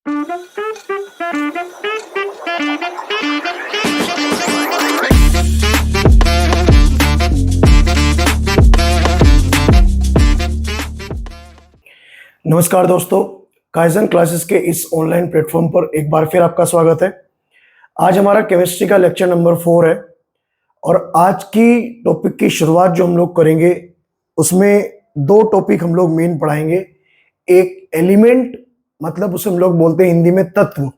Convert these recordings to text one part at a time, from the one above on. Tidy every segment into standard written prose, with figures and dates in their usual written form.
नमस्कार दोस्तों, kaizen classes के इस ऑनलाइन प्लेटफॉर्म पर एक बार फिर आपका स्वागत है। आज हमारा केमिस्ट्री का लेक्चर नंबर 4 है और आज की टॉपिक की शुरुआत जो हम लोग करेंगे उसमें दो टॉपिक हम लोग मेन पढ़ाएंगे। एक एलिमेंट, मतलब उसे हम लोग बोलते हैं हिंदी में तत्व,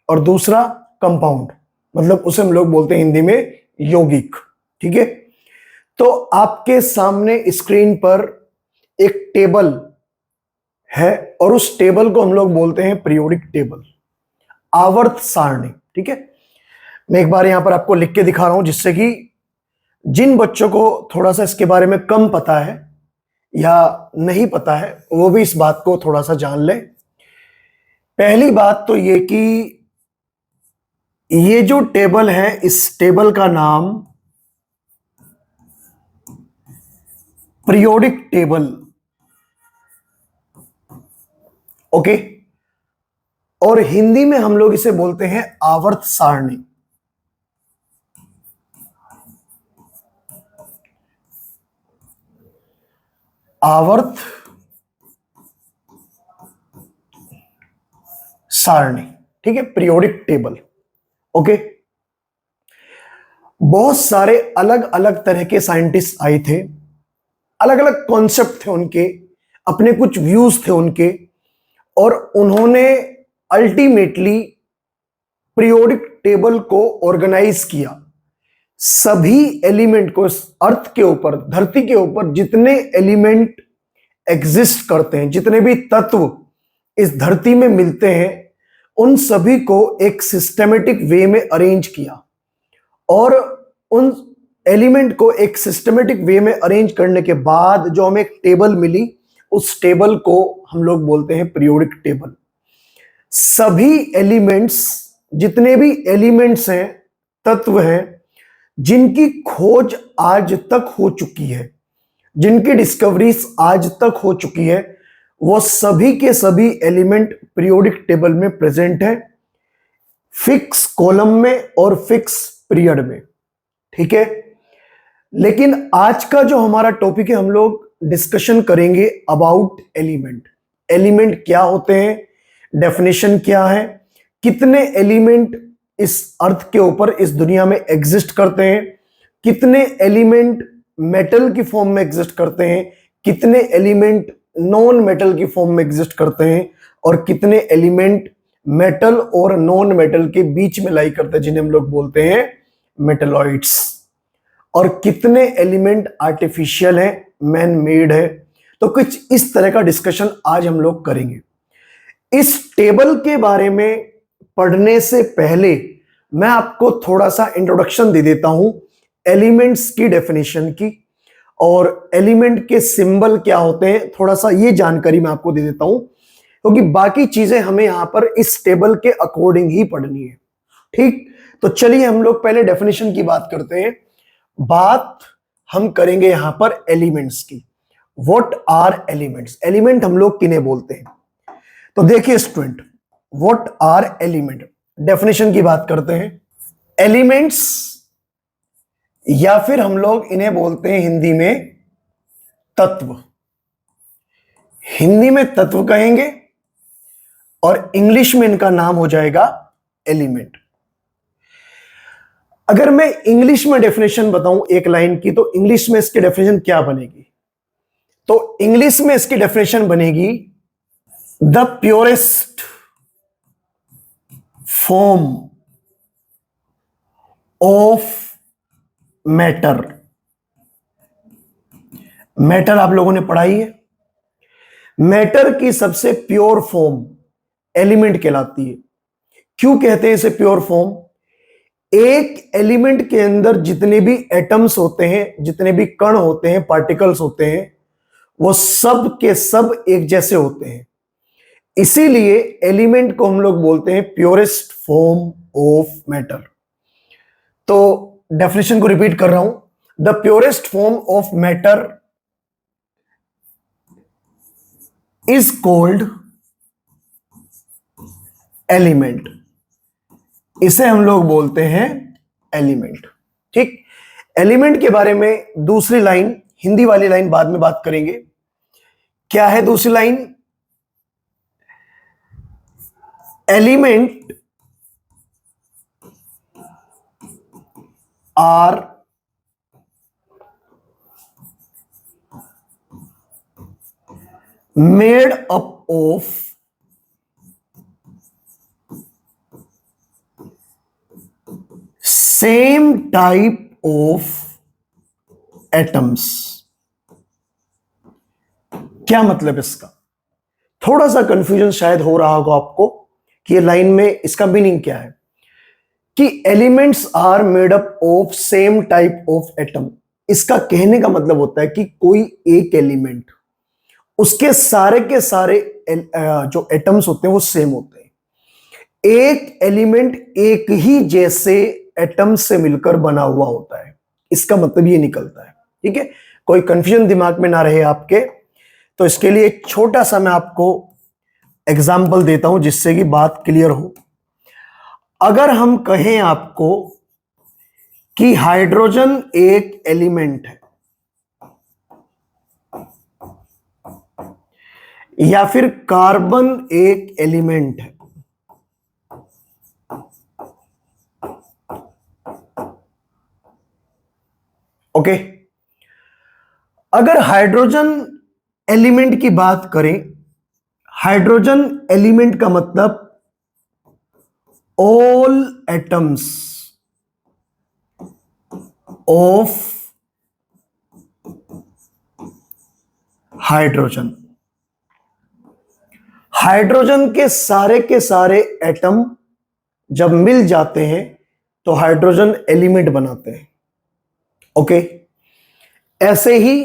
और दूसरा कंपाउंड, मतलब उसे हम लोग बोलते हैं हिंदी में यौगिक। ठीक है, तो आपके सामने स्क्रीन पर एक टेबल है और उस टेबल को हम लोग बोलते हैं पीरियोडिक टेबल, आवर्त सारणी। ठीक है, मैं एक बार यहां पर आपको लिख के दिखा रहा हूं जिससे कि जिन बच्चों को थोड़ा सा इसके बारे में कम पता है या नहीं पता है वो भी इस बात को थोड़ा सा जान ले। पहली बात तो ये कि ये जो टेबल है, इस टेबल का नाम पीरियोडिक टेबल, ओके, और हिंदी में हम लोग इसे बोलते हैं आवर्त सारणी। आवर्त सारणी, ठीक है, पीरियोडिक टेबल। ओके, बहुत सारे अलग अलग तरह के साइंटिस्ट आए थे, अलग अलग कॉन्सेप्ट थे उनके, अपने कुछ व्यूज थे उनके, और उन्होंने अल्टीमेटली पीरियोडिक टेबल को ऑर्गेनाइज किया। सभी एलिमेंट को, इस अर्थ के ऊपर, धरती के ऊपर जितने एलिमेंट एग्जिस्ट करते हैं, जितने भी तत्व इस धरती में मिलते हैं, उन सभी को एक सिस्टमेटिक वे में अरेंज किया। और उन एलिमेंट को एक सिस्टमेटिक वे में अरेंज करने के बाद जो हमें एक टेबल मिली, उस टेबल को हम लोग बोलते हैं पीरियोडिक टेबल। सभी एलिमेंट्स, जितने भी एलिमेंट्स हैं, तत्व हैं, जिनकी खोज आज तक हो चुकी है, जिनकी डिस्कवरीज आज तक हो चुकी है, वो सभी के सभी एलिमेंट पीरियोडिक टेबल में प्रेजेंट है, फिक्स कॉलम में और फिक्स पीरियड में। ठीक है, लेकिन आज का जो हमारा टॉपिक है, हम लोग डिस्कशन करेंगे अबाउट एलिमेंट। एलिमेंट क्या होते हैं, डेफिनेशन क्या है, कितने एलिमेंट इस अर्थ के ऊपर, इस दुनिया में एग्जिस्ट करते हैं, कितने एलिमेंट मेटल की फॉर्म में एग्जिस्ट करते हैं, कितने एलिमेंट नॉन मेटल की फॉर्म में एग्जिस्ट करते हैं, और कितने एलिमेंट मेटल और नॉन मेटल के बीच में लाई करते हैं, जिन्हें हम लोग बोलते हैं मेटलॉइड्स, और कितने एलिमेंट आर्टिफिशियल हैं, मैन मेड है। तो कुछ इस तरह का डिस्कशन आज हम लोग करेंगे। इस टेबल के बारे में पढ़ने से पहले मैं आपको थोड़ा सा इंट्रोडक्शन दे देता हूं एलिमेंट्स की डेफिनेशन की, और एलिमेंट के सिंबल क्या होते हैं, थोड़ा सा ये जानकारी मैं आपको दे देता हूं, क्योंकि बाकी चीजें हमें यहां पर इस टेबल के अकॉर्डिंग ही पढ़नी है। ठीक, तो चलिए हम लोग पहले डेफिनेशन की बात करते हैं। बात हम करेंगे यहां पर एलिमेंट्स की। What are elements? एलिमेंट हम लोग किन्हें बोलते हैं? तो देखिए student, what are element, definition की बात करते हैं। एलिमेंट्स, या फिर हम लोग इन्हें बोलते हैं हिंदी में तत्व। हिंदी में तत्व कहेंगे और इंग्लिश में इनका नाम हो जाएगा एलिमेंट। अगर मैं इंग्लिश में डेफिनेशन बताऊं एक लाइन की, तो इंग्लिश में इसकी डेफिनेशन क्या बनेगी? तो इंग्लिश में इसकी डेफिनेशन बनेगी the purest form of matter. Matter आप लोगों ने पढ़ाई है, मैटर की सबसे प्योर फॉर्म एलिमेंट कहलाती है। क्यों कहते हैं इसे प्योर फॉर्म? एक एलिमेंट के अंदर जितने भी एटम्स होते हैं, जितने भी कण होते हैं, पार्टिकल्स होते हैं, वो सब के सब एक जैसे होते हैं। इसीलिए एलिमेंट को हम लोग बोलते हैं प्योरेस्ट फॉर्म ऑफ मैटर। तो डेफिनेशन को रिपीट कर रहा हूं, the purest form of matter is called element, इसे हम लोग बोलते हैं एलिमेंट। ठीक, एलिमेंट के बारे में दूसरी लाइन, हिंदी वाली लाइन बाद में बात करेंगे। क्या है दूसरी line? Element are made up of same type of atoms. क्या मतलब इसका? थोड़ा सा कंफ्यूजन शायद हो रहा होगा आपको कि ये लाइन में इसका मीनिंग क्या है कि elements are made up of same type of atom. इसका कहने का मतलब होता है कि कोई एक एलिमेंट, उसके सारे के सारे जो एटम्स होते हैं वो सेम होते हैं। एक एलिमेंट एक ही जैसे एटम से मिलकर बना हुआ होता है, इसका मतलब ये निकलता है। ठीक है, कोई कंफ्यूजन दिमाग में ना रहे आपके, तो इसके लिए एक छोटा सा मैं आपको एग्जाम्पल देता हूं जिससे कि बात क्लियर हो। अगर हम कहें आपको कि हाइड्रोजन एक एलिमेंट है या फिर कार्बन एक एलिमेंट है, ओके। अगर हाइड्रोजन एलिमेंट की बात करें, हाइड्रोजन एलिमेंट का मतलब all atoms of hydrogen. Hydrogen के सारे एटम जब मिल जाते हैं तो हाइड्रोजन एलिमेंट बनाते हैं, ओके। ऐसे ही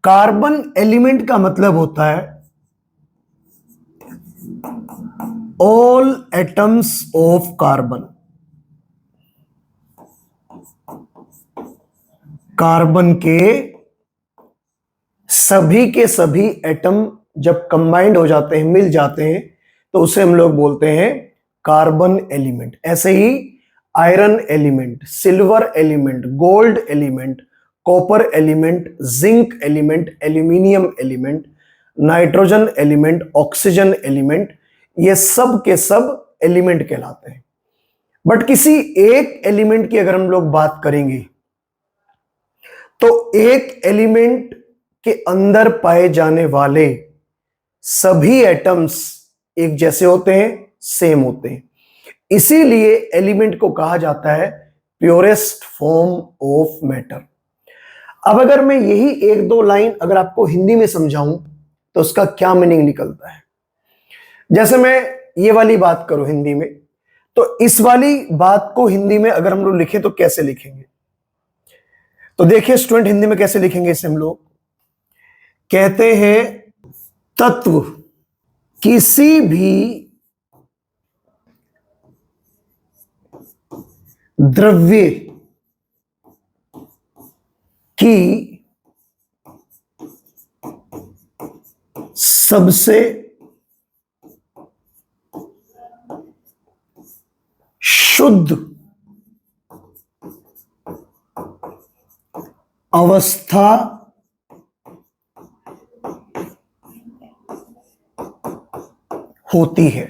कार्बन एलिमेंट का मतलब होता है all atoms of carbon. Carbon के सभी एटम जब कंबाइंड हो जाते हैं, मिल जाते हैं, तो उसे हम लोग बोलते हैं कार्बन एलिमेंट। ऐसे ही iron element, silver element, gold element, copper element, zinc element, aluminium element, nitrogen element, oxygen element, ये सब के सब एलिमेंट कहलाते हैं। बट किसी एक एलिमेंट की अगर हम लोग बात करेंगे तो एक एलिमेंट के अंदर पाए जाने वाले सभी एटम्स एक जैसे होते हैं, सेम होते हैं। इसीलिए एलिमेंट को कहा जाता है प्योरेस्ट फॉर्म ऑफ मैटर। अब अगर मैं यही एक दो लाइन अगर आपको हिंदी में समझाऊं तो उसका क्या मीनिंग निकलता है। जैसे मैं ये वाली बात करूं हिंदी में, तो इस वाली बात को हिंदी में अगर हम लोग लिखें तो कैसे लिखेंगे? तो देखिए स्टूडेंट, हिंदी में कैसे लिखेंगे इसे हम लोग? कहते हैं तत्व किसी भी द्रव्य की सबसे शुद्ध अवस्था होती है।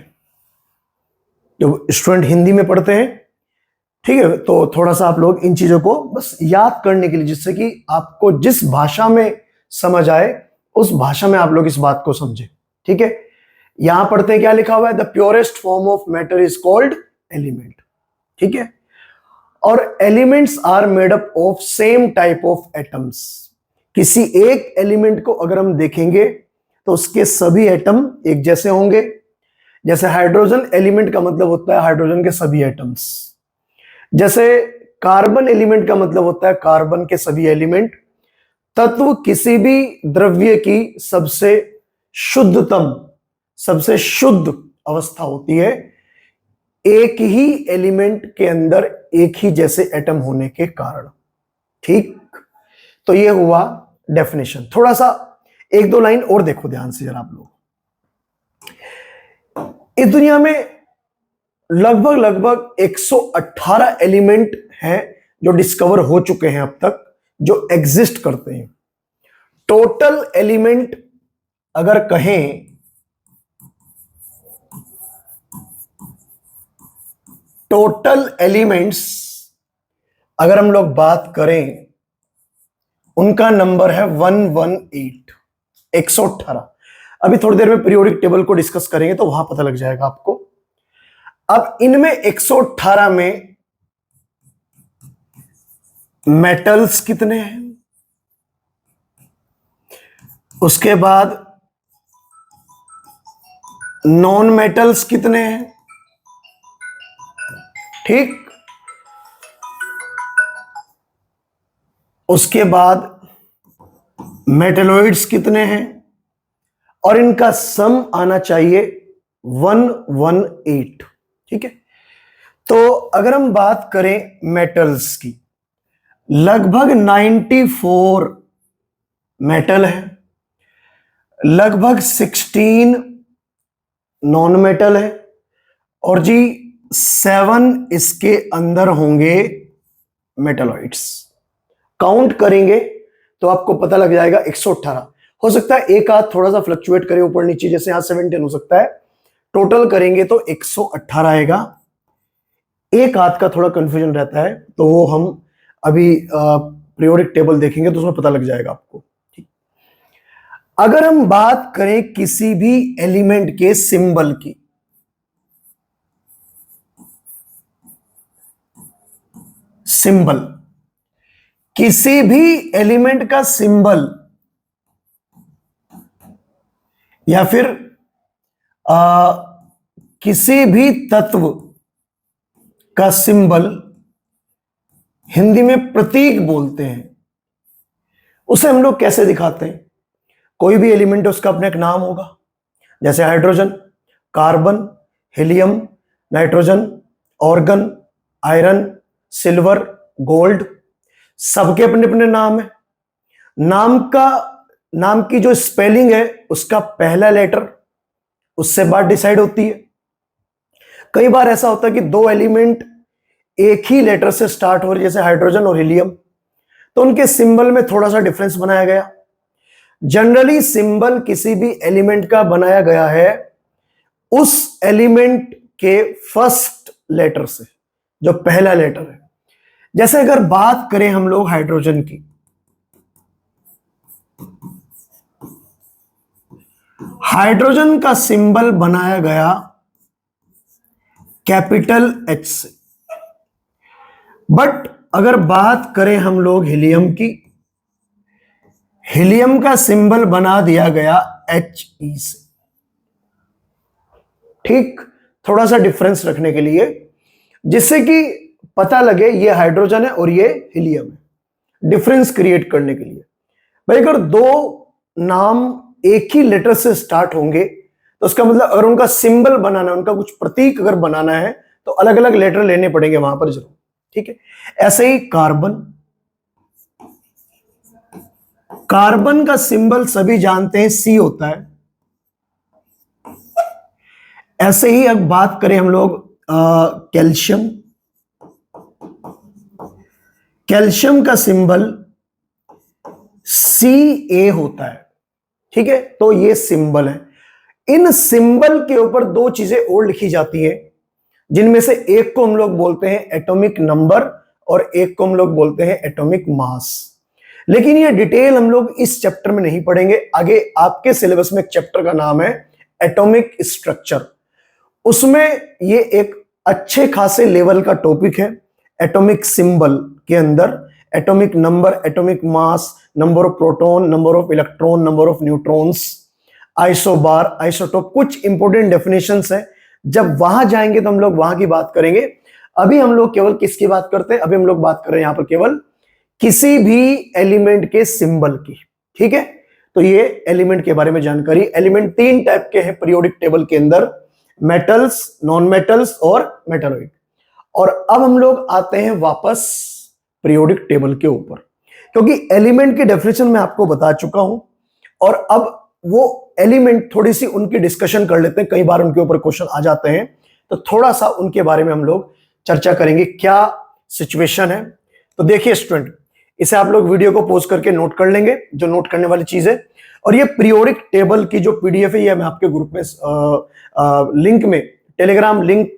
जो स्टूडेंट हिंदी में पढ़ते हैं, ठीक है, तो थोड़ा सा आप लोग इन चीजों को बस याद करने के लिए, जिससे कि आपको जिस भाषा में समझ आए उस भाषा में आप लोग इस बात को समझे। ठीक है, यहां पढ़ते हैं क्या लिखा हुआ है? The purest form of matter is called element. ठीक है, और elements are made up of same type of atoms. किसी एक एलिमेंट को अगर हम देखेंगे तो उसके सभी एटम एक जैसे होंगे। जैसे हाइड्रोजन एलिमेंट का मतलब होता है हाइड्रोजन के सभी एटम्स। जैसे कार्बन एलिमेंट का मतलब होता है कार्बन के सभी एलिमेंट। तत्व किसी भी द्रव्य की सबसे शुद्धतम, सबसे शुद्ध अवस्था होती है एक ही एलिमेंट के अंदर एक ही जैसे एटम होने के कारण। ठीक, तो ये हुआ डेफिनेशन। थोड़ा सा एक दो लाइन और देखो ध्यान से जरा आप लोग। इस दुनिया में लगभग लगभग 118 एलिमेंट हैं जो डिस्कवर हो चुके हैं अब तक, जो एग्जिस्ट करते हैं। टोटल एलिमेंट अगर कहें, टोटल एलिमेंट्स अगर हम लोग बात करें, उनका नंबर है 118, 118। अभी थोड़ी देर में पीरियोडिक टेबल को डिस्कस करेंगे तो वहां पता लग जाएगा आपको। अब इनमें 118 में मेटल्स कितने हैं, उसके बाद नॉन मेटल्स कितने हैं, ठीक, उसके बाद मेटलॉइड्स कितने हैं, और इनका सम आना चाहिए 118, ठीक है। तो अगर हम बात करें मेटल्स की, लगभग 94 मेटल है, लगभग 16 नॉन मेटल है, और जी 7 इसके अंदर होंगे मेटलॉइड्स। काउंट करेंगे तो आपको पता लग जाएगा 118। हो सकता है एक आध थोड़ा सा फ्लक्चुएट करे ऊपर नीचे, जैसे यहां 17 हो सकता है। टोटल करेंगे तो 118 आएगा। एक आध का थोड़ा कंफ्यूजन रहता है, तो वो हम अभी पीरियोडिक टेबल देखेंगे तो उसमें पता लग जाएगा आपको, ठीक। अगर हम बात करें किसी भी एलिमेंट के सिंबल की, सिंबल, किसी भी एलिमेंट का सिंबल या फिर किसी भी तत्व का सिंबल, हिंदी में प्रतीक बोलते हैं। उसे हम लोग कैसे दिखाते हैं? कोई भी एलिमेंट है उसका अपना एक नाम होगा, जैसे hydrogen, carbon, helium, nitrogen, organ, iron, silver, gold, सबके अपने अपने नाम है। नाम की जो स्पेलिंग है उसका पहला लेटर उससे बात डिसाइड होती है। कई बार ऐसा होता है कि दो एलिमेंट एक ही लेटर से स्टार्ट हो रहे, जैसे हाइड्रोजन और हीलियम, तो उनके सिंबल में थोड़ा सा डिफरेंस बनाया गया। जनरली सिंबल किसी भी एलिमेंट का बनाया गया है उस एलिमेंट के फर्स्ट लेटर से, जो पहला लेटर है। जैसे अगर बात करें हम लोग हाइड्रोजन की, हाइड्रोजन का सिंबल बनाया गया कैपिटल एच से। बट अगर बात करें हम लोग हीलियम की, हीलियम का सिंबल बना दिया गया एच ई से, ठीक। थोड़ा सा डिफरेंस रखने के लिए, जिससे कि पता लगे ये हाइड्रोजन है और ये हीलियम है, डिफरेंस क्रिएट करने के लिए। भाई अगर दो नाम एक ही लेटर से स्टार्ट होंगे तो उसका मतलब अगर उनका सिंबल बनाना है, उनका कुछ प्रतीक अगर बनाना है तो अलग अलग लेटर लेने पड़ेंगे वहां पर जरूर, ठीक है। ऐसे ही कार्बन, कार्बन का सिंबल सभी जानते हैं सी होता है। ऐसे ही अब बात करें हम लोग कैल्शियम, कैल्शियम का सिंबल सी ए होता है, ठीक है। तो ये सिंबल है। इन सिंबल के ऊपर दो चीजें और लिखी जाती हैं, जिनमें से एक को हम लोग बोलते हैं एटॉमिक नंबर और एक को हम लोग बोलते हैं एटॉमिक मास। लेकिन ये डिटेल हम लोग इस चैप्टर में नहीं पढ़ेंगे। आगे आपके सिलेबस में एक चैप्टर का नाम है एटॉमिक स्ट्रक्चर, उसमें ये एक अच्छे खासे लेवल का टॉपिक है। एटॉमिक सिंबल के अंदर atomic number, atomic mass, number of proton, number of electron, number of neutrons, isobar, isotope, कुछ इंपॉर्टेंट डेफिनेशंस है। जब वहां जाएंगे तो हम लोग वहां की बात करेंगे। अभी हम लोग केवल किसकी बात करते हैं? अभी हम लोग बात कर रहे हैं यहां पर केवल किसी भी एलिमेंट के सिंबल की, ठीक है। तो ये एलिमेंट के बारे में जानकारी। एलिमेंट तीन टाइप के हैं पीरियोडिक टेबल के अंदर, मेटल्स, नॉन मेटल्स और मेटलॉइड। और अब हम लोग आते हैं वापस पीरियोडिक टेबल के ऊपर, क्योंकि एलिमेंट की डेफिनेशन मैं आपको बता चुका हूं और अब वो एलिमेंट थोड़ी सी उनकी डिस्कशन कर लेते हैं। कई बार उनके ऊपर क्वेश्चन आ जाते हैं, तो थोड़ा सा उनके बारे में हम लोग चर्चा करेंगे, क्या सिचुएशन है। तो देखिए स्टूडेंट, इसे आप लोग वीडियो को पॉज करके नोट कर लेंगे, जो नोट करने वाली चीज है। और ये पीरियोडिक टेबल की जो पीडीएफ है, ये मैं आपके ग्रुप में लिंक में, टेलीग्राम लिंक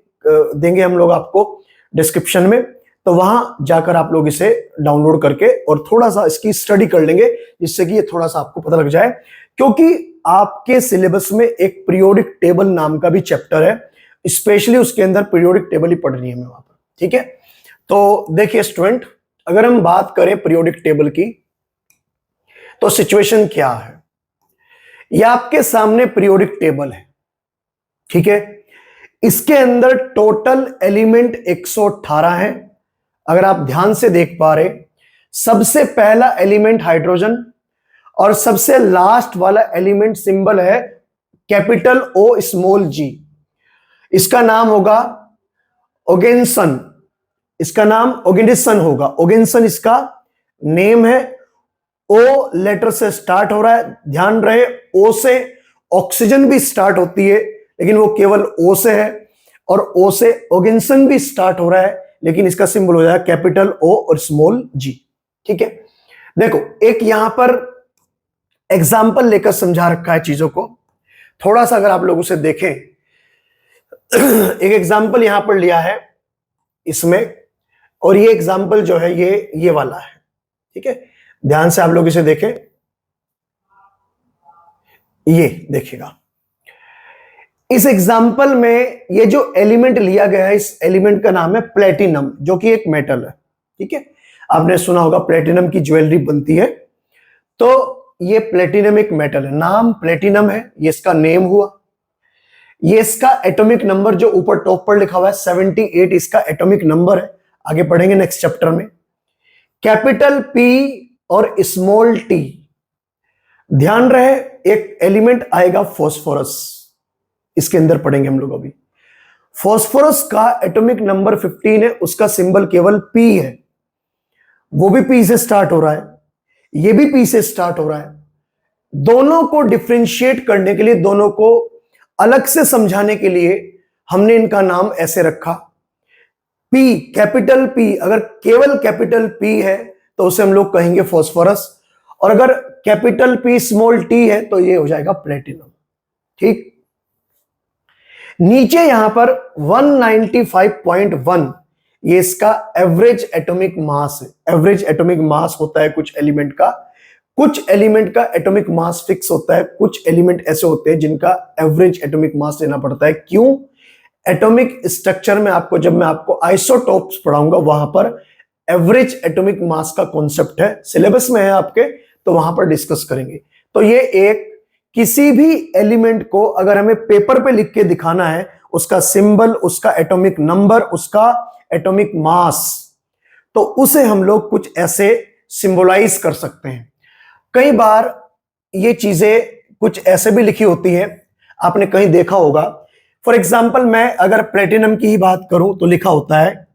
देंगे हम लोग आपको डिस्क्रिप्शन में, तो वहां जाकर आप लोग इसे डाउनलोड करके और थोड़ा सा इसकी स्टडी कर लेंगे, जिससे कि ये थोड़ा सा आपको पता लग जाए। क्योंकि आपके सिलेबस में एक पीरियोडिक टेबल नाम का भी चैप्टर है, स्पेशली उसके अंदर पीरियोडिक टेबल ही पढ़ रही है मैं वहां पर, ठीक है। तो देखिए स्टूडेंट, अगर हम बात करें पीरियोडिक टेबल की, तो सिचुएशन क्या है। यह आपके सामने पीरियोडिक टेबल है, ठीक है। इसके अंदर टोटल एलिमेंट 118 है। अगर आप ध्यान से देख पा रहे, सबसे पहला एलिमेंट हाइड्रोजन और सबसे लास्ट वाला एलिमेंट सिंबल है कैपिटल ओ स्मॉल जी। इसका नाम होगा ओगेन्सन, इसका नाम ओगेनिसन होगा, ओगेन्सन इसका नेम है। ओ लेटर से स्टार्ट हो रहा है, ध्यान रहे ओ से ऑक्सीजन भी स्टार्ट होती है, लेकिन वो केवल ओ से है, और ओ से ओगेन्सन भी स्टार्ट हो रहा है, लेकिन इसका सिंबल हो जाएगा कैपिटल ओ और स्मॉल जी, ठीक है। देखो, एक यहां पर एग्जाम्पल लेकर समझा रखा है चीजों को, थोड़ा सा अगर आप लोग उसे देखें। एक एग्जाम्पल यहां पर लिया है इसमें, और ये एग्जाम्पल जो है ये वाला है, ठीक है। ध्यान से आप लोग इसे देखें, ये देखिएगा। इस एग्जाम्पल में ये जो एलिमेंट लिया गया है, इस एलिमेंट का नाम है प्लेटिनम, जो कि एक मेटल है, ठीक है। आपने सुना होगा प्लेटिनम की ज्वेलरी बनती है, तो ये प्लेटिनम एक मेटल है, नाम प्लेटिनम है, ये इसका नेम हुआ। ये इसका एटॉमिक नंबर जो ऊपर टॉप पर लिखा हुआ है 78 इसका एटॉमिक नंबर है, आगे पढ़ेंगे नेक्स्ट चैप्टर में। कैपिटल पी और स्मॉल टी, ध्यान रहे एक एलिमेंट आएगा फॉस्फोरस, इसके अंदर पढ़ेंगे हम लोग अभी। फॉस्फोरस का एटॉमिक नंबर 15 है, उसका सिंबल केवल पी है, वो भी पी से स्टार्ट हो रहा है, ये भी पी से स्टार्ट हो रहा है। दोनों को डिफरेंशिएट करने के लिए, दोनों को अलग से समझाने के लिए हमने इनका नाम ऐसे रखा। पी, कैपिटल पी, अगर केवल कैपिटल पी है तो उसे हम लोग कहेंगे फॉस्फोरस, और अगर कैपिटल पी स्मॉल टी है तो ये हो जाएगा प्लेटिनम, ठीक। नीचे यहां पर 195.1 ये इसका एवरेज एटॉमिक मास है। एवरेज एटॉमिक मास होता है कुछ एलिमेंट का, कुछ एलिमेंट का एटॉमिक मास फिक्स होता है, कुछ एलिमेंट ऐसे होते हैं जिनका एवरेज एटॉमिक मास लेना पड़ता है। क्यों? एटॉमिक स्ट्रक्चर में आपको, जब मैं आपको आइसोटोप्स पढ़ाऊंगा, वहां पर एवरेज एटॉमिक मास का कॉन्सेप्ट है, सिलेबस में है आपके, तो वहां पर डिस्कस करेंगे। तो ये एक, किसी भी एलिमेंट को अगर हमें पेपर पे लिख के दिखाना है, उसका सिंबल, उसका एटॉमिक नंबर, उसका एटॉमिक मास, तो उसे हम लोग कुछ ऐसे सिंबलाइज कर सकते हैं। कई बार ये चीजें कुछ ऐसे भी लिखी होती हैं, आपने कहीं देखा होगा। फॉर एग्जाम्पल, मैं अगर प्लेटिनम की ही बात करूं तो लिखा होता है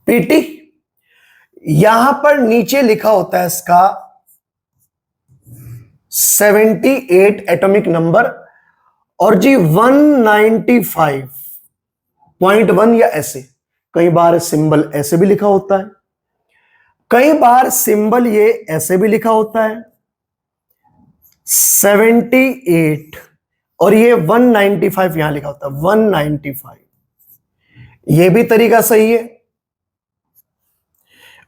पीटी, यहां पर नीचे लिखा होता है इसका 78 एटॉमिक नंबर, और जी 195.1 या ऐसे। कई बार सिंबल ऐसे भी लिखा होता है, कई बार सिंबल ये ऐसे भी लिखा होता है 78, और ये 195 यहां लिखा होता है 195। ये भी तरीका सही है,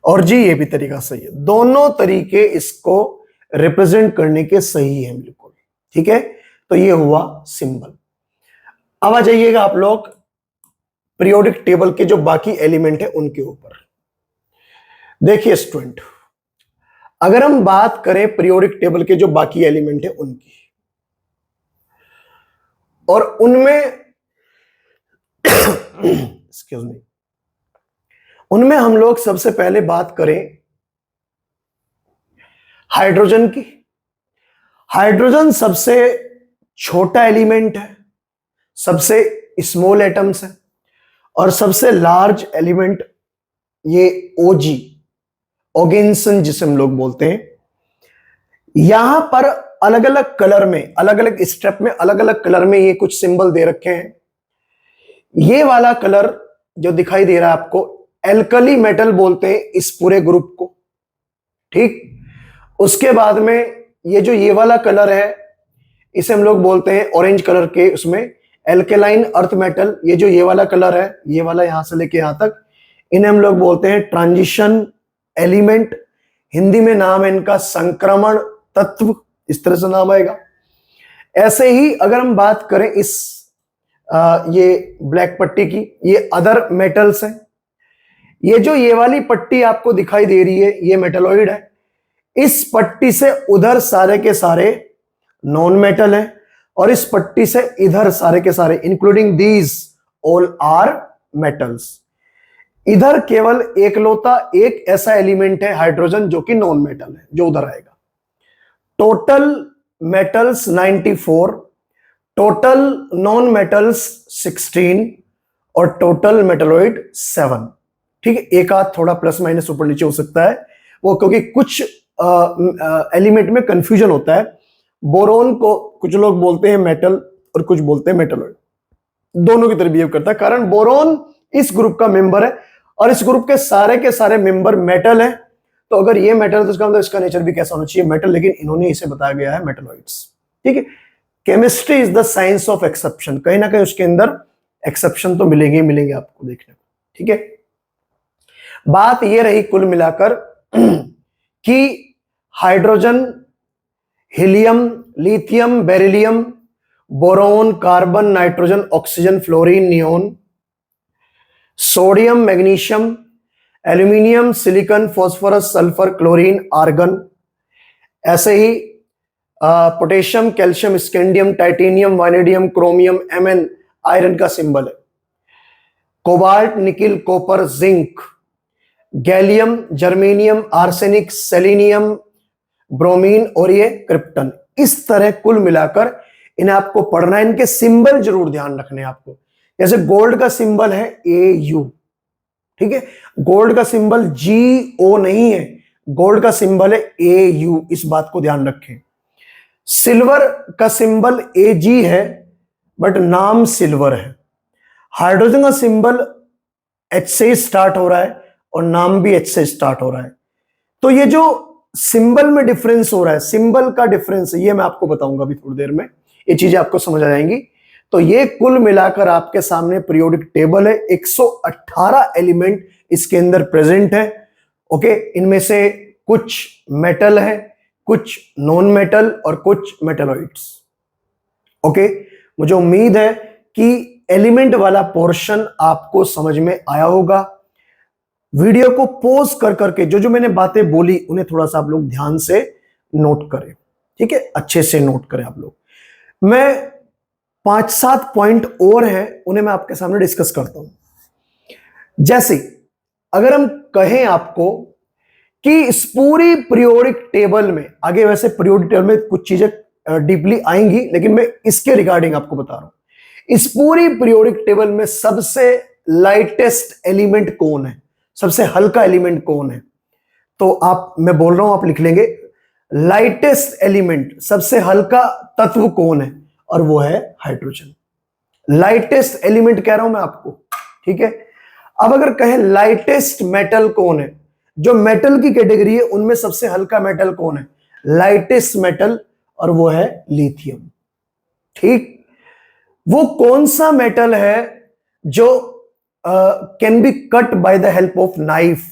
और जी ये भी तरीका सही है। दोनों तरीके इसको रिप्रेजेंट करने के सही है बिल्कुल, ठीक है। तो ये हुआ सिंबल। अब आ जाइएगा आप लोग पीरियोडिक टेबल के जो बाकी एलिमेंट है उनके ऊपर। देखिए स्टूडेंट, अगर हम बात करें पीरियोडिक टेबल के जो बाकी एलिमेंट है उनकी, और उनमें एक्सक्यूज मी, उनमें हम लोग सबसे पहले बात करें हाइड्रोजन की। हाइड्रोजन सबसे छोटा एलिमेंट है, सबसे स्मॉल एटम्स है, और सबसे लार्ज एलिमेंट ये ओजी, ओगेन्सन जिसे हम लोग बोलते हैं, यहां पर अलग अलग कलर में, अलग अलग स्टेप में, अलग अलग कलर में ये कुछ सिंबल दे रखे हैं। ये वाला कलर जो दिखाई दे रहा है आपको, एल्कली मेटल बोलते हैं इस पूरे ग्रुप को, ठीक। उसके बाद में ये वाला कलर है, इसे हम लोग बोलते हैं ऑरेंज कलर के, उसमें एल्केलाइन अर्थ मेटल। ये वाला कलर है, ये वाला यहां से लेके यहां तक, इन्हें हम लोग बोलते हैं ट्रांजिशन एलिमेंट। हिंदी में नाम है इनका संक्रमण तत्व, इस तरह से नाम आएगा। ऐसे ही अगर हम बात करें इस ये ब्लैक पट्टी की, ये अदर मेटल्स हैं। ये वाली पट्टी आपको दिखाई दे रही है, ये मेटलॉइड है। इस पट्टी से उधर सारे के सारे नॉन मेटल है, और इस पट्टी से इधर सारे के सारे including these all are metals. इधर केवल एकलौता एक ऐसा एलिमेंट है हाइड्रोजन जो कि नॉन मेटल है, जो उधर आएगा। Total metals 94, total non metals 16 और टोटल मेटलॉइड 7। ठीक है, एक आध थोड़ा प्लस माइनस ऊपर नीचे हो सकता है वो, क्योंकि कुछ एलिमेंट में कंफ्यूजन होता है। बोरोन को कुछ लोग बोलते हैं मेटल और कुछ बोलते हैं मेटलॉइड, दोनों की तरह बिहेव करता है, कारण बोरोन इस ग्रुप का मेंबर है और इस ग्रुप के सारे मेंबर मेटल हैं। तो अगर ये मेटल है तो इसका मतलब इसका नेचर भी कैसा होना चाहिए, मेटल, लेकिन इन्होंने इसे बताया गया है मेटलॉइड्स। ठीक है, chemistry is the science of exception, कहीं ना कहीं उसके अंदर एक्सेप्शन तो मिलेंगे ही मिलेंगे आपको देखने को। ठीक है, बात ये रही कुल मिलाकर कि hydrogen, helium, lithium, beryllium, boron, carbon, nitrogen, oxygen, fluorine, neon, sodium, magnesium, aluminium, silicon, phosphorus, sulphur, chlorine, argon. ऐसे ही potassium, calcium, scandium, titanium, vanadium, chromium, Mn iron का सिंबल है। Cobalt, nickel, copper, zinc, gallium, germanium, arsenic, selenium, bromine और ये krypton. इस तरह कुल मिलाकर इन्हें आपको पढ़ना है, इनके सिंबल जरूर ध्यान रखने हैं आपको। जैसे गोल्ड का सिंबल है AU, ठीक है, गोल्ड का सिंबल GO नहीं है, गोल्ड का सिंबल है AU, इस बात को ध्यान रखें। सिल्वर का सिंबल AG है बट नाम सिल्वर है। हाइड्रोजन का सिंबल H से स्टार्ट हो रहा है और नाम भी H से स्टार्ट हो रहा है। तो ये जो सिंबल में डिफरेंस हो रहा है, सिंबल का डिफरेंस, ये मैं आपको बताऊंगा अभी थोड़ी देर में, ये चीजें आपको समझ आ जाएंगी। तो ये कुल मिलाकर आपके सामने पीरियोडिक टेबल है, 118 एलिमेंट इसके अंदर प्रेजेंट है। ओके, इनमें से कुछ मेटल है, कुछ नॉन मेटल और कुछ मेटलॉइड्स। ओके, मुझे उम्मीद है कि एलिमेंट वाला पोर्शन आपको समझ में आया होगा। वीडियो को पॉज कर करके जो जो मैंने बातें बोली उन्हें थोड़ा सा आप लोग ध्यान से नोट करें। ठीक है, अच्छे से नोट करें आप लोग। मैं 5-7 पॉइंट और हैं, उन्हें मैं आपके सामने डिस्कस करता हूं। जैसे अगर हम कहें आपको कि इस पूरी पीरियोडिक टेबल में, आगे वैसे पीरियोडिक टेबल में कुछ चीजें डीपली आएंगी, लेकिन मैं इसके रिगार्डिंग आपको बता रहा हूं, इस पूरी पीरियोडिक टेबल में सबसे लाइटेस्ट एलिमेंट कौन है, सबसे हल्का एलिमेंट कौन है। तो आप, मैं बोल रहा हूं, आप लिख लेंगे, लाइटेस्ट एलिमेंट, सबसे हल्का तत्व कौन है, और वो है हाइड्रोजन। लाइटेस्ट एलिमेंट कह रहा हूं मैं आपको। ठीक है, अब अगर कहें लाइटेस्ट मेटल कौन है, जो मेटल की कैटेगरी है उनमें सबसे हल्का मेटल कौन है, लाइटेस्ट मेटल, और वो है लिथियम। ठीक, वो कौन सा मेटल है जो can be cut by the help of knife,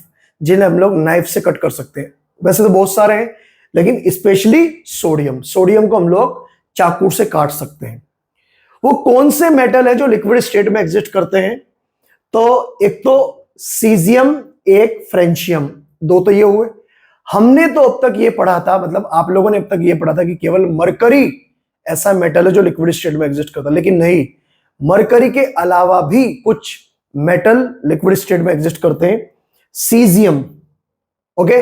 जिन्हें हम लोग नाइफ से कट कर सकते हैं। वैसे तो बहुत सारे हैं, लेकिन स्पेशली सोडियम, सोडियम को हम लोग चाकू से काट सकते हैं। वो कौन से मेटल है जो लिक्विड स्टेट में एग्जिस्ट करते हैं, तो एक तो सीजियम, एक फ्रेंशियम, दो तो ये हुए। हमने तो अब तक ये पढ़ा था, मतलब आप लोगों ने अब तक ये पढ़ा था कि केवल मरकरी ऐसा मेटल है जो लिक्विड स्टेट में एग्जिस्ट करता है, लेकिन नहीं, मरकरी के अलावा भी कुछ मेटल लिक्विड स्टेट में एग्जिस्ट करते हैं। सीजियम, ओके,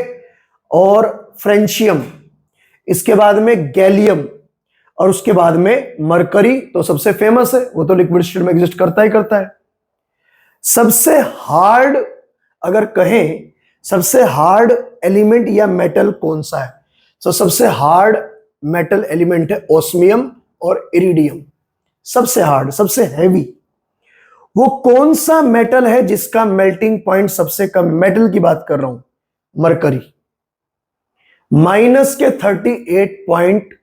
और फ्रेंशियम, इसके बाद में गैलियम, और उसके बाद में मरकरी तो सबसे फेमस है, वो तो लिक्विड स्टेट में एग्जिस्ट करता ही करता है। सबसे हार्ड अगर कहें, सबसे हार्ड एलिमेंट या मेटल कौन सा है, सबसे हार्ड मेटल एलिमेंट है ओस्मियम और इरिडियम, सबसे हार्ड, सबसे हैवी। वो कौन सा मेटल है जिसका मेल्टिंग पॉइंट सबसे कम? मेटल की बात कर रहा हूं, मरकरी, माइनस के 38 पॉइंट,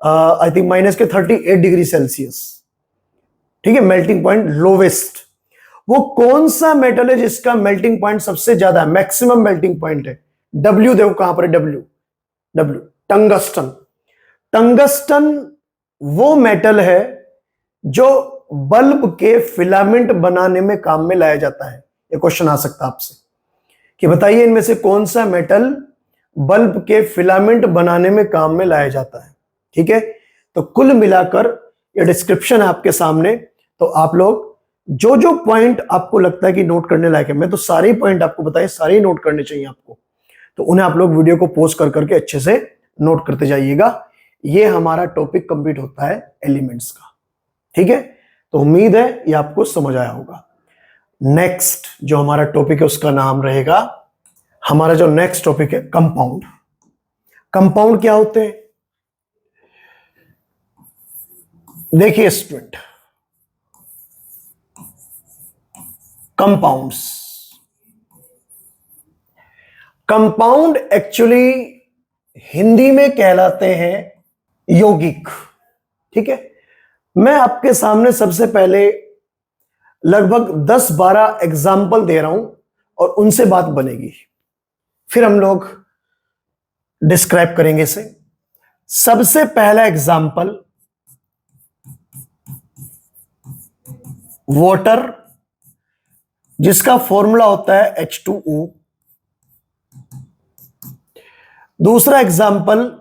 आई थिंक माइनस के 38 डिग्री सेल्सियस, ठीक है, मेल्टिंग पॉइंट लोवेस्ट। वो कौन सा मेटल है जिसका मेल्टिंग पॉइंट सबसे ज्यादा, मैक्सिमम मेल्टिंग पॉइंट है? डब्ल्यू देखो कहां पर है, डब्ल्यू, डब्ल्यू, टंगस्टन। टंगस्टन वो मेटल है जो बल्ब के फिलामेंट बनाने में काम में लाया जाता है। ये क्वेश्चन आ सकता है आपसे कि बताइए इनमें से कौन सा मेटल बल्ब के फिलामेंट बनाने में काम में लाया जाता है, ठीक है। तो कुल मिलाकर ये डिस्क्रिप्शन है आपके सामने, तो आप लोग जो जो पॉइंट आपको लगता है कि नोट करने लायक है, मैं तो सारे ही पॉइंट आपको बताए, सारे ही नोट करने चाहिए आपको, तो उन्हें आप लोग वीडियो को पॉज कर करके अच्छे से नोट करते जाइएगा। ये हमारा टॉपिक कंप्लीट होता है एलिमेंट्स का, ठीक है। तो उम्मीद है ये आपको समझ आया होगा। नेक्स्ट जो हमारा टॉपिक है उसका नाम रहेगा, हमारा जो नेक्स्ट टॉपिक है कंपाउंड। कंपाउंड क्या होते हैं? देखिए student, compounds, compound actually Hindi में कहलाते हैं यौगिक, ठीक है। मैं आपके सामने सबसे पहले लगभग 10-12 एग्जाम्पल दे रहा हूं और उनसे बात बनेगी, फिर हम लोग डिस्क्राइब करेंगे इसे। सबसे पहला एग्जाम्पल वाटर, जिसका फॉर्मूला होता है H2O। दूसरा एग्जाम्पल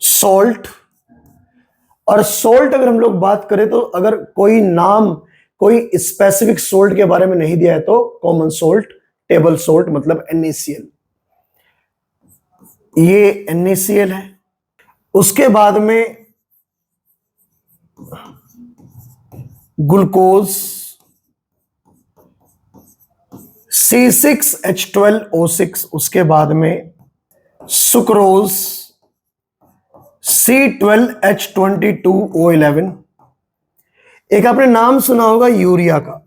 सॉल्ट, और सॉल्ट अगर हम लोग बात करें तो अगर कोई नाम, कोई स्पेसिफिक सॉल्ट के बारे में नहीं दिया है तो कॉमन सॉल्ट, टेबल सॉल्ट, मतलब NaCl, ये NaCl है। उसके बाद में ग्लूकोज C6H12O6, उसके बाद में सुक्रोज C12H22O11। एक आपने नाम सुना होगा यूरिया का,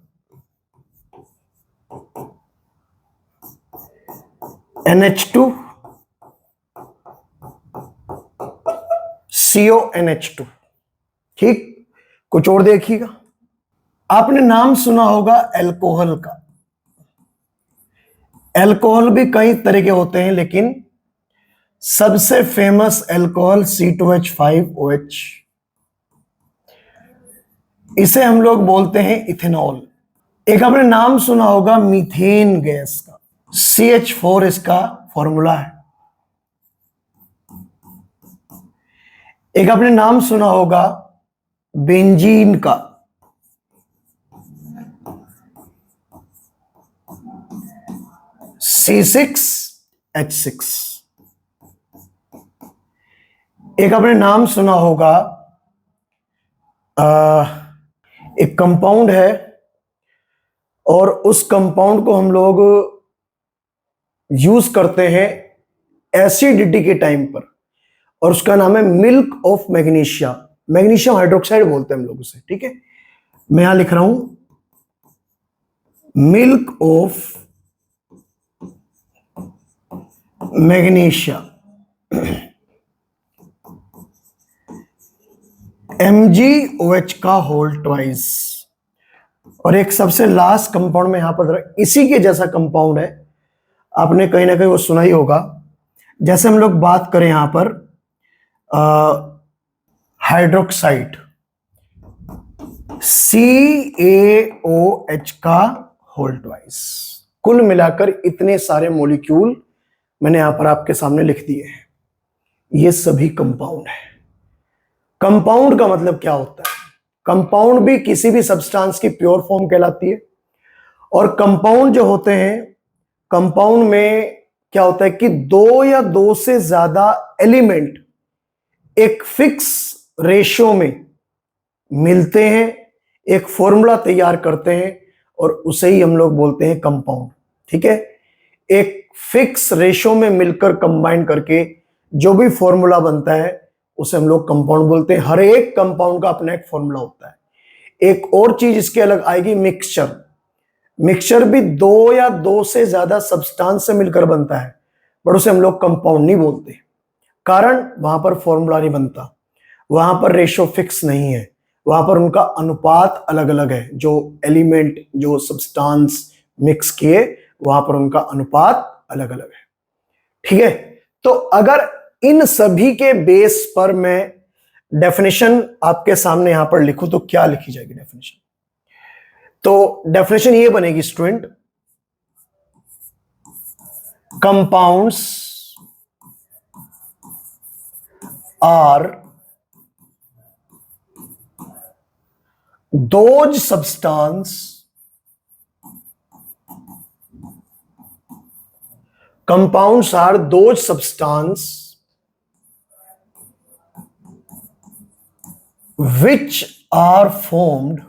NH2 CONH2, ठीक। कुछ और देखिएगा, आपने नाम सुना होगा अल्कोहल का। अल्कोहल भी कई तरह के होते हैं, लेकिन सबसे फेमस अल्कोहल C2H5OH, इसे हम लोग बोलते हैं इथेनॉल। एक आपने नाम सुना होगा मीथेन गैस का, CH4 इसका फॉर्मूला है। एक आपने नाम सुना होगा बेंजीन का, C6H6। एक आपने नाम सुना होगा, एक कंपाउंड है और उस कंपाउंड को हम लोग यूज करते हैं एसिडिटी के टाइम पर, और उसका नाम है milk of magnesia, magnesium hydroxide बोलते हैं हम लोग उसे, ठीक है। मैं यहां लिख रहा हूं मिल्क ऑफ मैग्नीशिया, MgOH का होल ट्वाइस। और एक सबसे लास्ट कंपाउंड में यहां पर इसी के जैसा कंपाउंड है, आपने कहीं ना कहीं वो सुना ही होगा। जैसे हम लोग बात करें यहां पर हाइड्रोक्साइड, CaOH का होल ट्वाइस। कुल मिलाकर इतने सारे मॉलिक्यूल मैंने यहां पर आपके सामने लिख दिए हैं, ये सभी कंपाउंड है। कंपाउंड का मतलब क्या होता है? कंपाउंड भी किसी भी सब्सटेंस की प्योर फॉर्म कहलाती है, और कंपाउंड जो होते हैं, कंपाउंड में क्या होता है कि दो या दो से ज्यादा एलिमेंट एक फिक्स रेशियो में मिलते हैं, एक फॉर्मूला तैयार करते हैं, और उसे ही हम लोग बोलते हैं कंपाउंड, ठीक है। एक फिक्स रेशो में मिलकर कंबाइन करके जो भी फॉर्मूला बनता है उसे हम लोग कंपाउंड बोलते हैं। हर एक कंपाउंड का अपना एक फॉर्मूला होता है। एक और चीज इसके अलग आएगी, मिक्सचर। मिक्सचर भी दो या दो से ज्यादा सब्सटेंस से मिलकर बनता है, बट उसे हम लोग कंपाउंड नहीं बोलते, कारण वहां पर फॉर्मूला नहीं बनता, वहां पर रेशो फिक्स नहीं है, वहां पर उनका अनुपात अलग अलग है। जो एलिमेंट, जो सब्सटेंस मिक्स किए, वहां पर उनका अनुपात अलग अलग है। ठीक है, तो अगर इन सभी के बेस पर मैं डेफिनेशन आपके सामने यहां पर लिखूं तो क्या लिखी जाएगी डेफिनेशन? तो डेफिनेशन ये बनेगी student, compounds are those substance compounds are those substance which are formed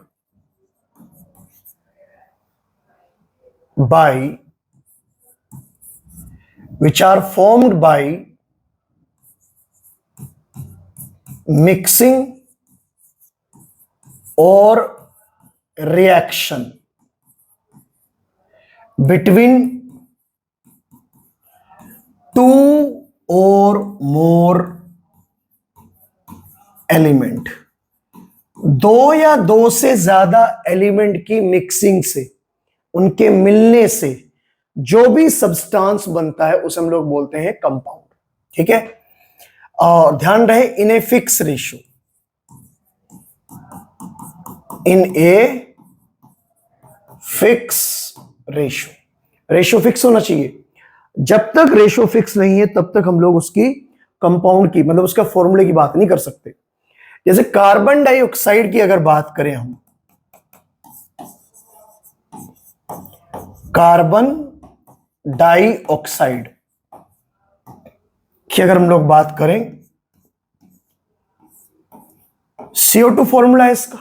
by mixing or reaction between two or more element. दो या दो से ज्यादा एलिमेंट की मिक्सिंग से, उनके मिलने से जो भी सब्सटेंस बनता है उसे हम लोग बोलते हैं कंपाउंड। ठीक है, और ध्यान रहे in a fix ratio, in a fix ratio. Ratio fix होना चाहिए। जब तक रेशियो फिक्स नहीं है तब तक हम लोग उसकी कंपाउंड की, मतलब उसका फॉर्मूले की बात नहीं कर सकते। जैसे कार्बन डाइऑक्साइड की अगर बात करें हम, कार्बन डाइऑक्साइड की अगर हम लोग बात करें, CO2 फॉर्मूला है इसका।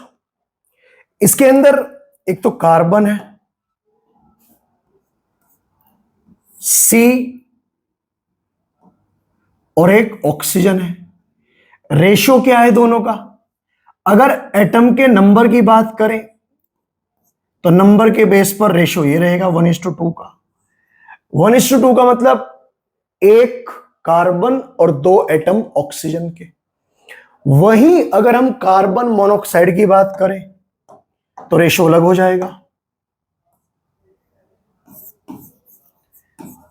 इसके अंदर एक तो कार्बन है, C, और एक ऑक्सीजन है। रेशो क्या है दोनों का? अगर एटम के नंबर की बात करें तो नंबर के बेस पर रेशो ये रहेगा 1:2 का। 1:2 का मतलब एक कार्बन और दो एटम ऑक्सीजन के। वहीं अगर हम कार्बन मोनोऑक्साइड की बात करें तो रेशो अलग हो जाएगा।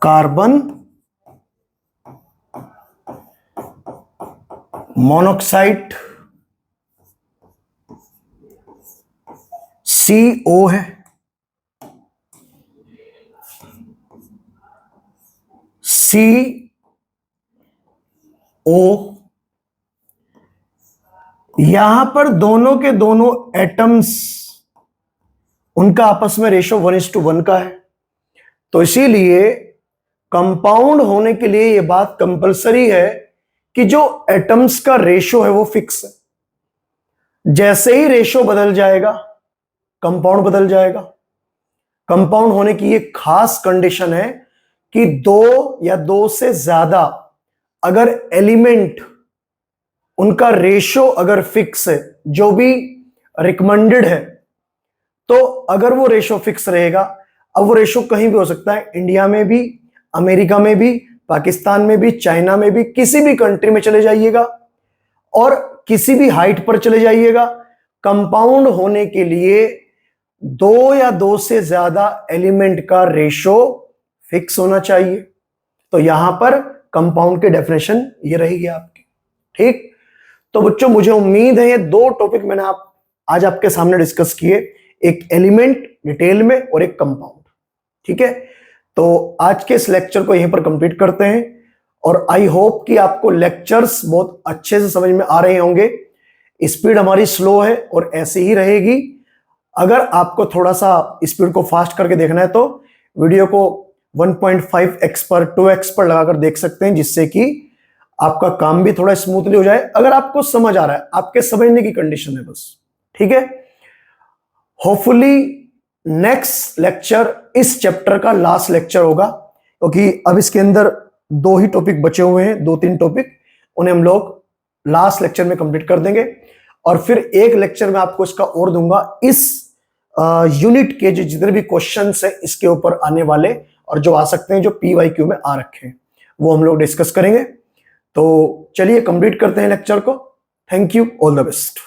कार्बन मोनोऑक्साइड CO है, CO। यहां पर दोनों के दोनों एटम्स, उनका आपस में रेशो 1:1 का है। तो इसीलिए कंपाउंड होने के लिए यह बात कंपलसरी है कि जो एटम्स का रेशो है वो फिक्स है। जैसे ही रेशो बदल जाएगा कंपाउंड बदल जाएगा। कंपाउंड होने की ये खास कंडीशन है कि दो या दो से ज्यादा अगर एलिमेंट, उनका रेशो अगर फिक्स है, जो भी रिकमेंडेड है, तो अगर वो रेशो फिक्स रहेगा, अब वो रेशो कहीं भी हो सकता है, इंडिया में भी, अमेरिका में भी, पाकिस्तान में भी, चाइना में भी, किसी भी कंट्री में चले जाइएगा और किसी भी हाइट पर चले जाइएगा, कंपाउंड होने के लिए दो या दो से ज्यादा एलिमेंट का रेशो फिक्स होना चाहिए। तो यहां पर कंपाउंड की डेफिनेशन ये रहेगी आपकी। ठीक, तो बच्चों मुझे उम्मीद है ये दो टॉपिक मैंने आज आपके सामने डिस्कस किए, एक एलिमेंट डिटेल में और एक कंपाउंड। ठीक है, तो आज के इस लेक्चर को यहीं पर कंप्लीट करते हैं और आई होप कि आपको लेक्चर्स बहुत अच्छे से समझ में आ रहे होंगे। स्पीड हमारी स्लो है और ऐसी ही रहेगी। अगर आपको थोड़ा सा स्पीड को फास्ट करके देखना है तो वीडियो को 1.5x पर 2x पर लगाकर देख सकते हैं, जिससे कि आपका काम भी थोड़ा स्मूथली हो जाए। अगर आपको समझ आ रहा है, आपके समझने की कंडीशन है बस। ठीक है, होपफुली नेक्स्ट लेक्चर इस चैप्टर का लास्ट लेक्चर होगा, क्योंकि अब इसके अंदर 2 ही टॉपिक बचे हुए हैं, 2-3 टॉपिक, उन्हें हम लोग लास्ट लेक्चर में कंप्लीट कर देंगे। और फिर एक लेक्चर में आपको इसका और दूंगा, इस यूनिट के जो जितने भी क्वेश्चन है इसके ऊपर आने वाले और जो आ सकते हैं, जो PYQ में आ रखे हैं, वो हम लोग डिस्कस करेंगे। तो चलिए कंप्लीट करते हैं लेक्चर को। Thank you, all the best.